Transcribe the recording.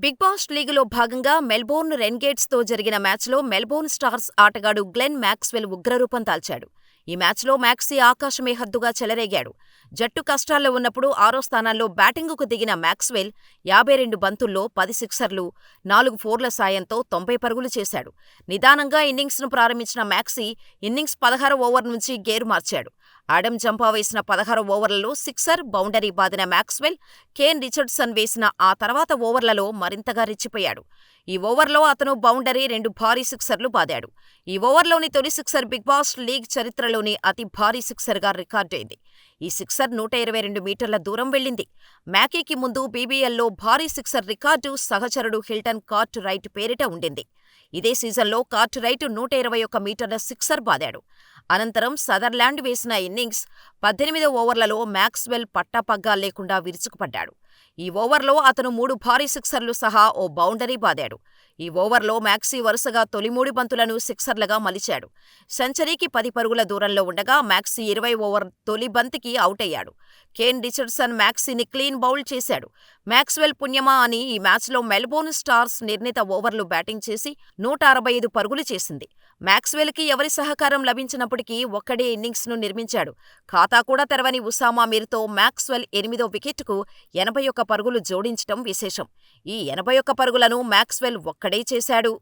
Big Bosch లీగులో భాగంగా Melbourne రెన్గేట్స్తో జరిగిన మ్యాచ్లో మెల్బోర్న్ స్టార్స్ ఆటగాడు గ్లెన్ మ్యాక్స్వెల్ ఉగ్రరూపం దాల్చాడు. ఈ మ్యాచ్లో మ్యాక్సీ ఆకాశమే హద్దుగా చెలరేగాడు. జట్టు కష్టాల్లో ఉన్నప్పుడు 6వ స్థానంలో బ్యాటింగుకు దిగిన మ్యాక్స్వెల్ 52 బంతుల్లో 10 సిక్సర్లు, 4 ఫోర్ల సాయంతో 90 పరుగులు చేశాడు. నిదానంగా ఇన్నింగ్స్ను ప్రారంభించిన మ్యాక్సీ ఇన్నింగ్స్ 16వ ఓవర్ నుంచి గేరు మార్చాడు. ఆడమ్ జంపా వేసిన 16 ఓవర్లలో సిక్సర్, బౌండరీ బాదిన మ్యాక్స్వెల్, కేన్ రిచర్డ్సన్ వేసిన ఆ తర్వాత ఓవర్లలో మరింతగా రెచ్చిపోయాడు. ఈ ఓవర్లో అతను బౌండరీ, 2 భారీ సిక్సర్లు బాదాడు. ఈ ఓవర్లోని తొలి సిక్సర్ బిగ్ బాష్ లీగ్ చరిత్రలోని అతి భారీ సిక్సర్గా రికార్డైంది. ఈ సిక్సర్ 122 మీటర్ల దూరం వెళ్లింది. మ్యాకీకి ముందు బీబీఎల్లో భారీ సిక్సర్ రికార్డు సహచరుడు హిల్టన్ కార్ట్ రైట్ పేరిట ఉండింది. ఇదే సీజన్లో కార్ట్ రైట్ 121 మీటర్ల సిక్సర్ బాదాడు. అనంతరం సదర్లాండ్ వేసిన ఇన్నింగ్స్ 18వ ఓవర్లలో మ్యాక్స్వెల్ పట్టాపగ్గా లేకుండా విరుచుకుపడ్డాడు. ఈ ఓవర్లో అతను 3 భారీ సిక్సర్లు సహా ఓ బౌండరీ బాదాడు. ఈ ఓవర్లో మ్యాక్సీ వరుసగా తొలి 3 బంతులను సిక్సర్లుగా మలిచాడు. సెంచరీకి 10 పరుగుల దూరంలో ఉండగా మ్యాక్సీ 20వ ఓవర్ తొలి బంతికి అవుటయ్యాడు. కేన్ రిచర్డ్సన్ మ్యాక్సీని క్లీన్ బౌల్డ్ చేశాడు. మ్యాక్స్వెల్ పుణ్యమా అని ఈ మ్యాచ్లో మెల్బోర్న్ స్టార్స్ నిర్ణీత ఓవర్లు బ్యాటింగ్ చేసి 165 పరుగులు చేసింది. మ్యాక్స్వెల్కి ఎవరి సహకారం లభించినప్పటికీ ఒక్కడే ఇన్నింగ్స్ను నిర్మించాడు. ఖాతా కూడా తెరవని ఉసామా మీర్తో మ్యాక్స్వెల్ 8వ వికెట్కు 81 పరుగులు జోడించటం విశేషం. ఈ 81 పరుగులను మ్యాక్స్వెల్ ఒక్కడే చేశాడు.